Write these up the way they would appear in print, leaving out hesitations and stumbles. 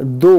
2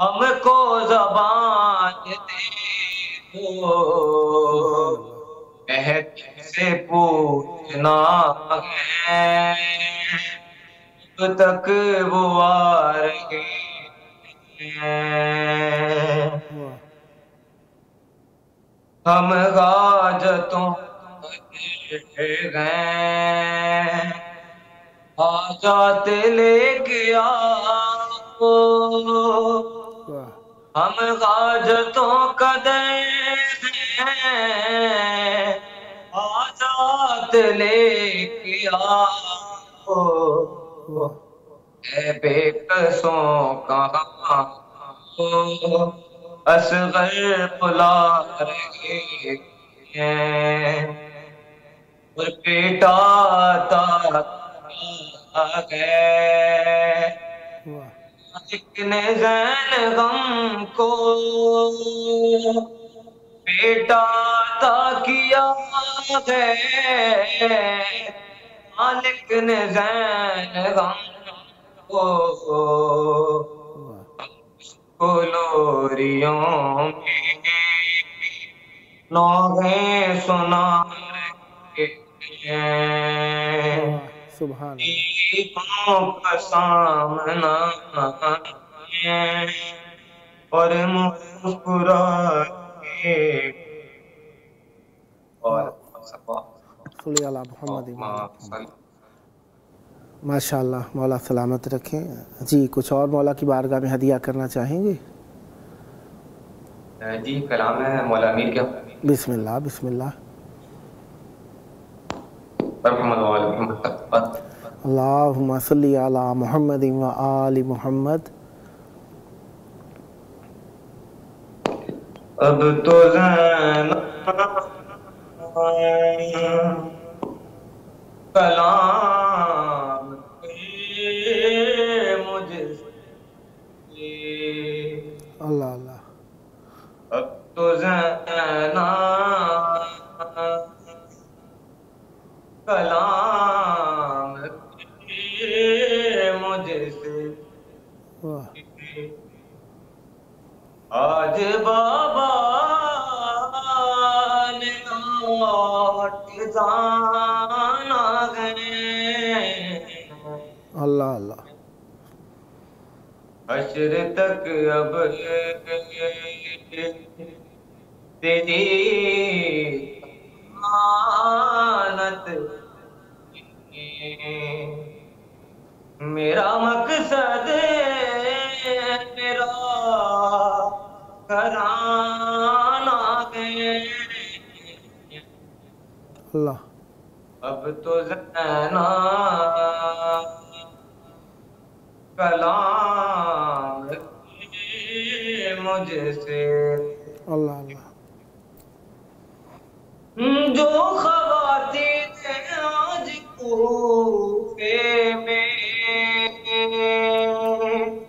ہم کو زبان دے دو، سبحان اللہ، عہد سے پوچھنا ہے اب تک وہ آ رہے ہیں، واہ ہم حاجتوں گئے حاجات لے کے آؤ، واہ ہم حاجتوں کا دیر ہیں حاجات لے کے آؤ، واہ اے بے قصوں کہاں ہو اصغر بلا رہے ہیں، اور پیٹا تھا ہے واہ مالک نے زین غم کو پیٹا تا کیا ہے، مالک نے زین غم کو واہ لوریوں میں نوحیں سنا رہے ہیں، واہ سبحان اللہ، عیدوں کا سامنا ہے اور مسکرا کے اور صلی علی محمد و علی محمد۔ ماشاء اللہ، مولا سلامت رکھیں۔ جی کچھ اور مولا کی بارگاہ میں ہدیہ کرنا چاہیں گے؟ جی کلام ہے مولا امیر کیا بسم اللہ بسم اللہ۔ محمد و آل محمد۔ اللہم صلی علی محمد و آل محمد۔ اب تو زینب کلام مجھ سے، اللہ اللہ، اب تو زینب کلام مجھ سے، واہ آج بابا نے لوٹ جانا ہے، اللہ اللہ، حشر تک اب تیری ضمانت میرا مقصد میرا گھرانہ ہے، اللہ اب تو زینب کلام مجھ سے، اللہ اللہ، جو خواتین آج کوفے میں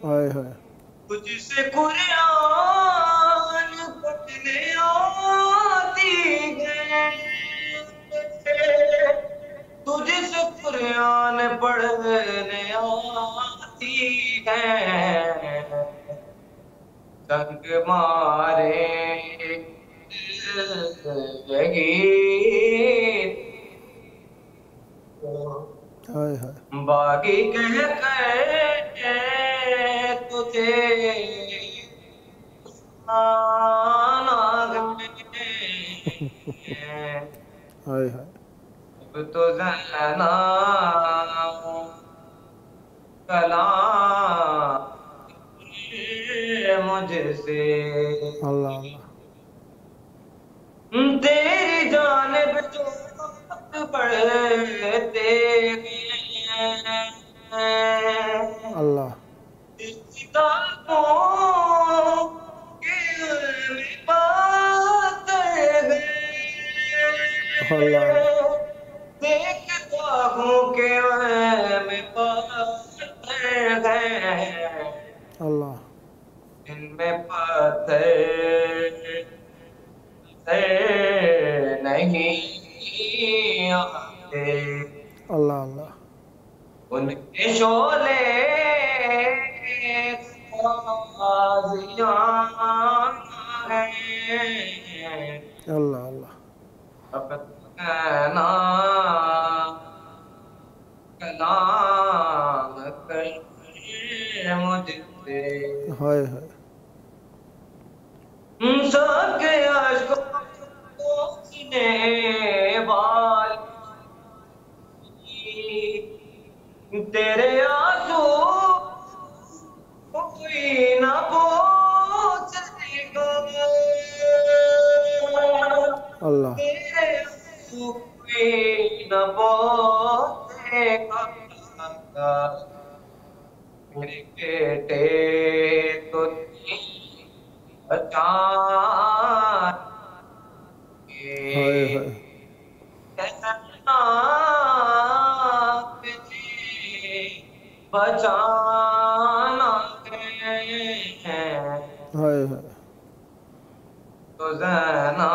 ہائے ہائے، تجھ سے قرآن پڑھنے آتی ہیں، تجھ سے قرآن پڑھنے آتی ہیں، سنگ مارے یہی ہائے ہائے، باغی کہہ کے تجھے آنا ہے، ہائے ہائے، اب تو زینب کلام مجھ سے، اللہ اللہ، تیری جانب جو خط پڑھتے ہیں اللہ کتابوں کے میں پاتے اللہ ہیں، دیکھتا ہوں کہ میں پاتے ہیں، اللہ ان میں پتھر نہیں آتے، اللہ اللہ، ان کے شعلے غازیاں ہیں اللہ اللہ اب نا کلام کر مجھ سے ہائے ہائے سب کے عشقوں نے والی تیرے آنسو کوئی نہ پوچھے گا اللہ تیرے آنسو کوئی نہ پوچھے گا میرے بیٹے تو بچان ہائے ہائے بچانا ہے ہائے ہائے تو زینا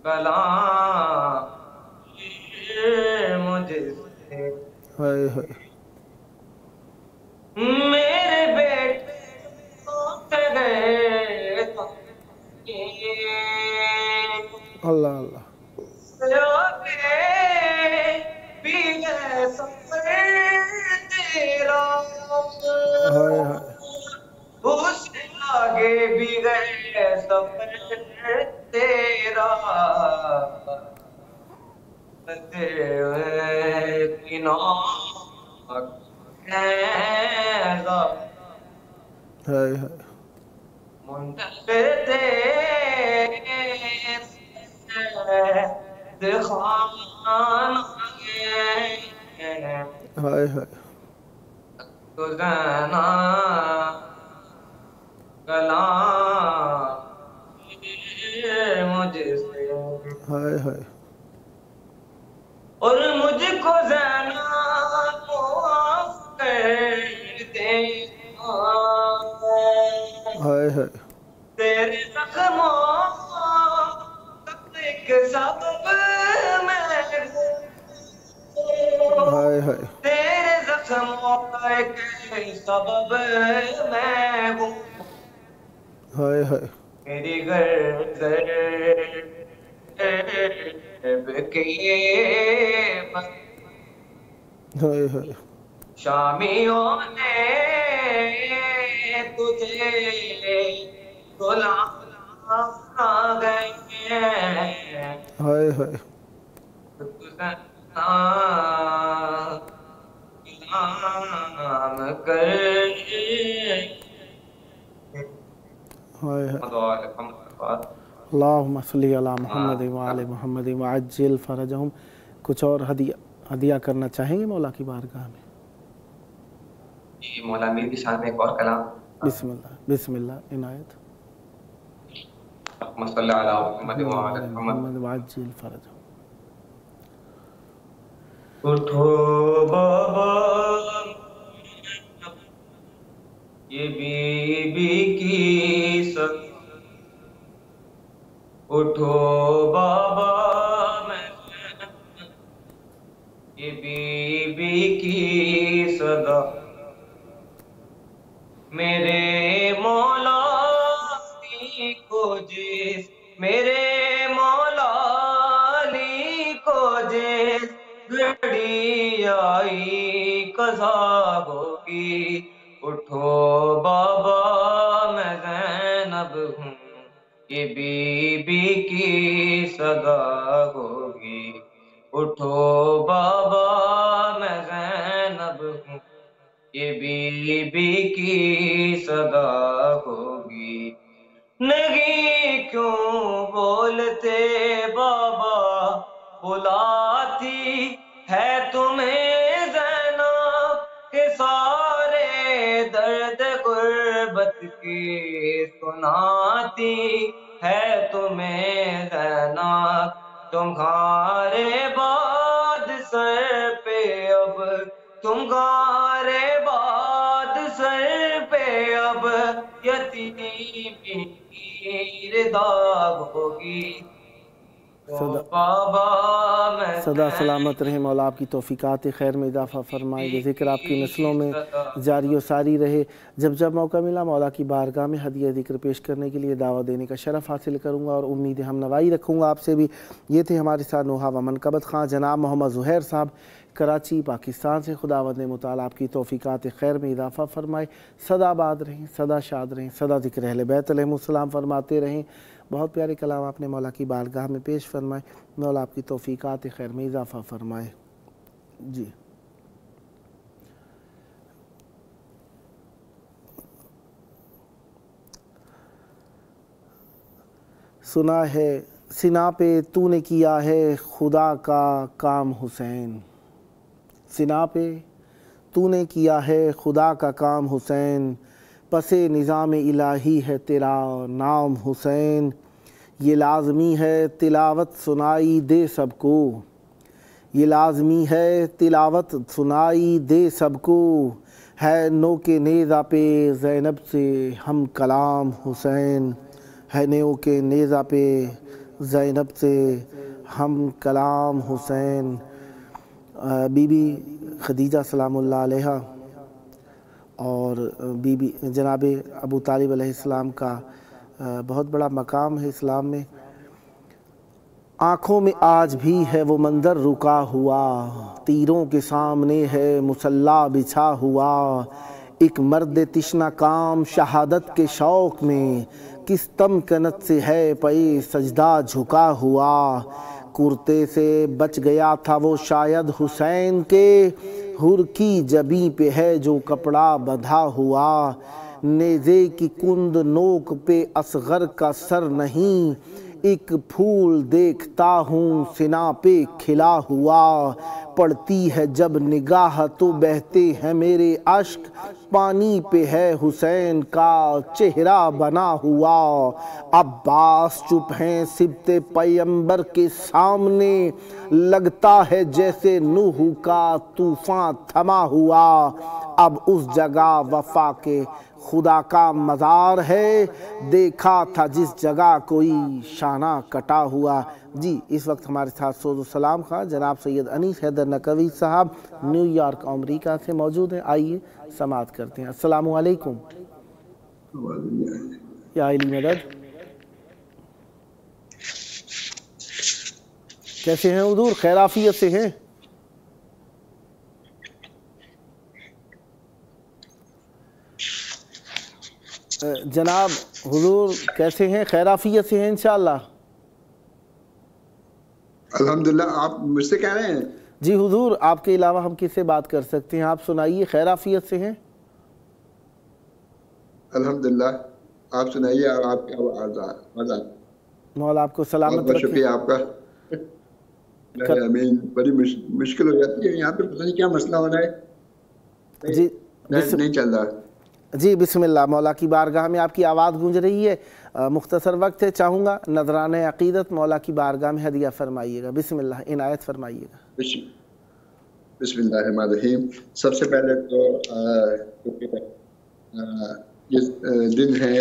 کلام مجھ سے ہائے ہائے میرے بیٹے گئے اللہ اللہ ہائے ہائے اس آگے بھی گئے سفر تیرا ہائے ہائے منتظر تھے دخان ہائے ہائے تو زینا کلام مجھ سے ہائے ہائے اور مجھ کو زینا معاف کر دے ہائے ہائے تیرے زخموں کا ایک سبب میں ہائے ہائے تیرے زخموں کا ایک سبب میں ہوں ہائے ہائے میری گردن کے ہائے ہائے شامیوں نے تجھے سلا گئے ہائے ہائے کلام کر ہائے ہائے اللہم صلی علی محمد وآل محمد وعجل فرجہم. کچھ اور ہدیہ کرنا چاہیں گے مولا کی بارگاہ میں؟ مولا میر کی شان میں ایک اور کلام. بسم اللہ بسم اللہ عنایت. اللہم صلی علی محمد وآل محمد وعجل فرجہم. اٹھو بابا یہ بی بی کی صدا، اٹھو بابا میں یہ بی بی کی صدا، میرے مولا علی کو جس میرے مولا علی کو جس گھڑی آئی قضا ہوگی، اٹھو بابا میں زینب ہوں یہ بی بی کی صدا ہوگی، اٹھو بابا میں زینب ہوں یہ بی بی کی صدا ہوگی. نہیں کیوں بولتے بابا بلاتی ہے تمہیں زینب کے سارے درد غربت کی سناتی ہے تمہیں زینب، تمہارے بعد سر پہ اب تمہارے بعد سر پہ اب یتیمی کی داغ ہوگی، سدا سلامت رہے، مولا آپ کی توفیقات خیر میں اضافہ فرمائے، یہ ذکر آپ کی نسلوں میں جاری و ساری رہے۔ جب جب موقع ملا مولا کی بارگاہ میں ہدیہ ذکر پیش کرنے کے لیے دعوت دینے کا شرف حاصل کروں گا اور امید ہم نوائی رکھوں گا آپ سے بھی۔ یہ تھے ہمارے ساتھ نوحہ و منقبت خواں جناب محمد ظہیر صاحب کراچی پاکستان سے۔ خداوند متعال آپ کی توفیقات خیر میں اضافہ فرمائے، سدا آباد رہیں، سدا شاد رہیں، سدا ذکر اہل بیت علیہ السلام فرماتے رہیں۔ بہت پیارے کلام آپ نے مولا کی بارگاہ میں پیش فرمائے، مولا آپ کی توفیقات خیر میں اضافہ فرمائے۔ جی سنا ہے سنا پہ تو نے کیا ہے خدا کا کام حسین، سنا پہ تو نے کیا ہے خدا کا کام حسین، پس نظام الہی ہے تیرا نام حسین، یہ لازمی ہے تلاوت سنائی دے سب کو، یہ لازمی ہے تلاوت سنائی دے سب کو، ہے نو کے نیزہ پہ زینب سے ہم کلام حسین، ہے نو کے نیزہ پہ زینب سے ہم کلام حسین۔ بی بی خدیجہ سلام اللہ علیہا اور بی بی جناب ابو طالب علیہ السلام کا بہت بڑا مقام ہے اسلام میں۔ آنکھوں میں آج بھی ہے وہ منظر رکا ہوا، تیروں کے سامنے ہے مصلی بچھا ہوا، ایک مرد تشنہ کام شہادت کے شوق میں، کس تمکنت سے ہے پے سجدہ جھکا ہوا، کرتے سے بچ گیا تھا وہ شاید حسین کے، حر کی جبیں پہ ہے جو کپڑا بندھا ہوا، نیزے کی کند نوک پہ اصغر کا سر نہیں، ایک پھول دیکھتا ہوں سنا پہ کھلا ہوا، پڑتی ہے جب نگاہ تو بہتے ہیں میرے اشک، پانی پہ ہے حسین کا چہرہ بنا ہوا، عباس چپ ہیں سبط پیمبر کے سامنے، لگتا ہے جیسے نوح کا طوفان تھما ہوا، اب اس جگہ وفا کے خدا کا مزار ہے، دیکھا تھا جس جگہ کوئی شانہ کٹا ہوا۔ جی اس وقت ہمارے ساتھ سوز و سلام خواہ جناب سید انیس حیدر نقوی صاحب نیو یارک امریکہ سے موجود ہیں، آئیے سماعت کرتے ہیں۔ السلام علیکم یا علی مدد، کیسے ہیں حضور؟ خیر عافیت سے ہیں؟ جناب حضور کیسے ہیں؟ خیر عافیت سے ہیں انشاءاللہ؟ الحمدللہ۔ آپ مجھ سے کہہ رہے ہیں؟ جی حضور، آپ کے علاوہ ہم کس سے بات کر سکتے ہیں؟ آپ سنائیے، خیر عافیت سے ہیں؟ الحمدللہ، آپ سنائیے، آپ کی آواز مولا آپ کو سلامت بہت رکھے۔ شکریہ آپ کا۔ امین، بڑی مشکل ہو جاتی ہے یہاں پہ، پتہ نہیں کیا مسئلہ ہو رہا ہے، جی نہیں چل رہا۔ جی بسم اللہ، مولا کی بارگاہ میں آپ کی آواز گونج رہی ہے، مختصر وقت ہے، چاہوں گا نذرانہ عقیدت مولا کی بارگاہ میں ہدیہ فرمائیے گا۔ بسم اللہ، عنایت فرمائیے گا۔ بسم اللہ الرحمن الرحیم۔ سب سے پہلے تو یہ دن ہے،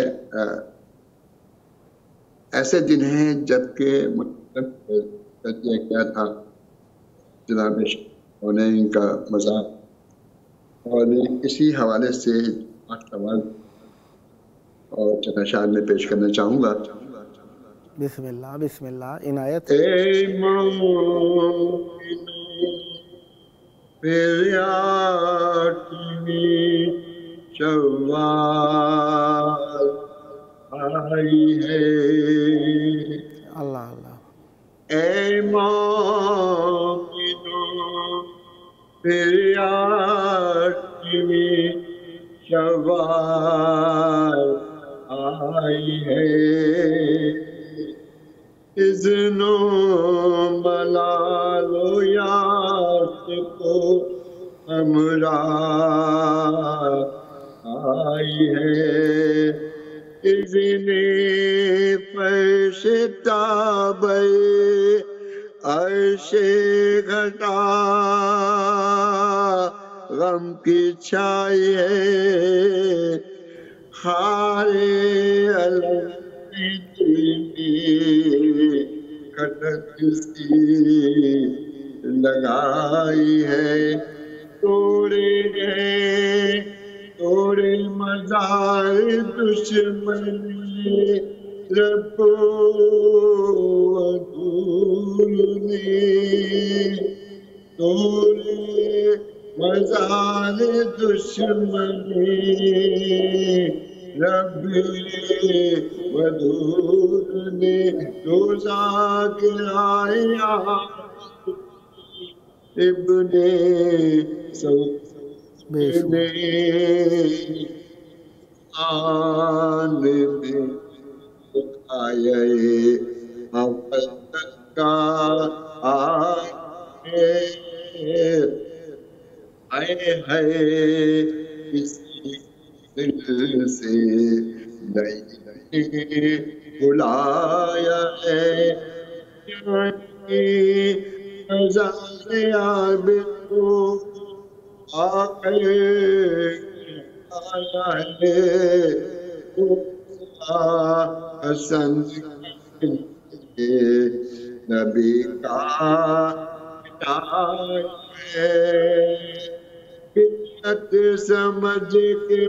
ایسے دن ہیں جب کہ تجزیہ کیا تھا جناب حنین کا مذاق، اور اسی حوالے سے سوال اور چند میں پیش کرنا چاہوں گا۔ بسم اللہ بسم اللہ، عنایت۔ اے مومنو پیریاٹی شوال آئی ہے، اللہ اللہ۔ اے مومنو پیریاٹی شوال آئی ہے، اذن و ملال و یاس کو ہمراہ آئی ہے، اذن فرش تابع عرش گھٹا غم کی چھائی ہے، خار علم دل میں کٹک سی لگائی ہے، توڑے مزار دشمن رب ودول نے، توڑے مزار دشمن رب ودود نے، روزہ گرایا ابن سعود نے، آن میں آئے اول کا آئے کسی دل سے نہیں بلایا ہے، نظارے عابد کو آقا آیا ہے، حسن کے نبی کا ہے، بدعت سمجھ کے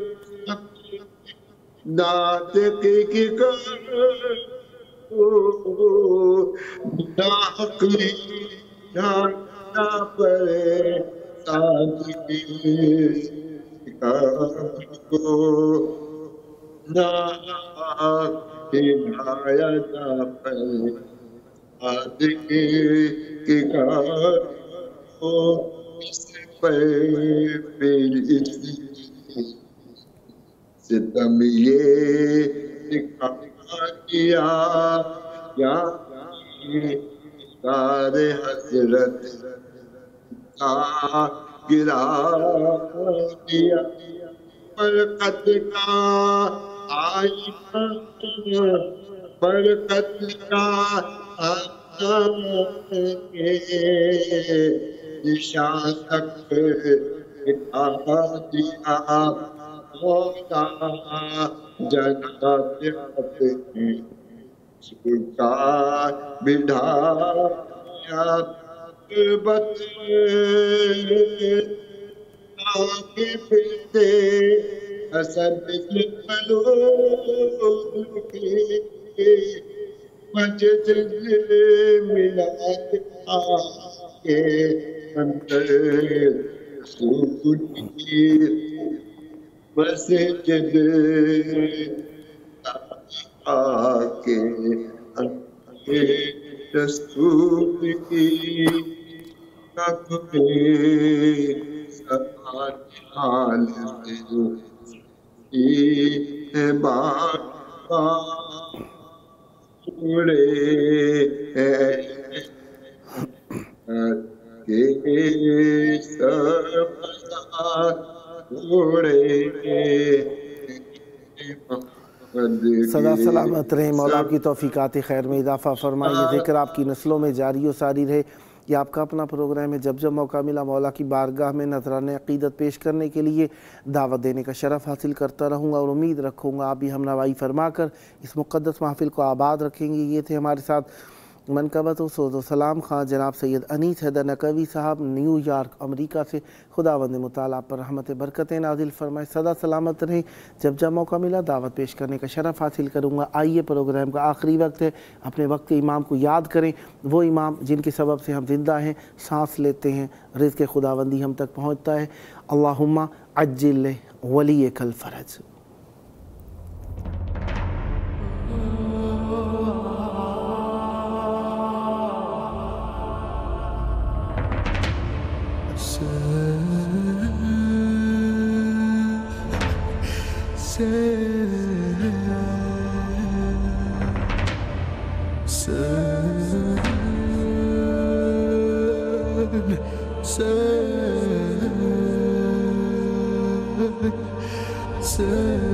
ناطق کی ناقلی جاننا پڑے صادقی کو، ہدایت پڑے صادقی کی کو، اس پر ستم یہ دکھا دیا یا دار حضرت کا گرا دیا، برکت کا آئینہ، برکت کا آئینہ کے نشان تک دکھا دیا، مولا جنت اپنی سلطا بڑھایا، بت آگے پھرتے حسد کے مسجد ملا کے اندر رسول کی مسجد آکے رسول کی کف میں سبحان حال ہے بابا اڑے کے سب سدا سلامت رہیں، مولا آپ کی توفیقات خیر میں اضافہ فرمائے، یہ ذکر آپ کی نسلوں میں جاری و ساری رہے۔ یہ آپ کا اپنا پروگرام ہے، جب موقع ملا مولا کی بارگاہ میں نذرانہ عقیدت پیش کرنے کے لیے دعوت دینے کا شرف حاصل کرتا رہوں گا، اور امید رکھوں گا آپ بھی ہم نوائی فرما کر اس مقدس محفل کو آباد رکھیں گے۔ یہ تھے ہمارے ساتھ منقبت و سوز و سلام خان جناب سید انیس حیدر نقوی صاحب نیو یارک امریکہ سے۔ خداوند مطالعہ پر رحمت برکتیں نازل فرمائے، سدا سلامت رہیں۔ جب موقع ملا دعوت پیش کرنے کا شرف حاصل کروں گا۔ آئیے، پروگرام کا آخری وقت ہے، اپنے وقت کے امام کو یاد کریں، وہ امام جن کے سبب سے ہم زندہ ہیں، سانس لیتے ہیں، رزق خداوندی ہم تک پہنچتا ہے۔ اللہم عجل ولیک الفرج۔ Sen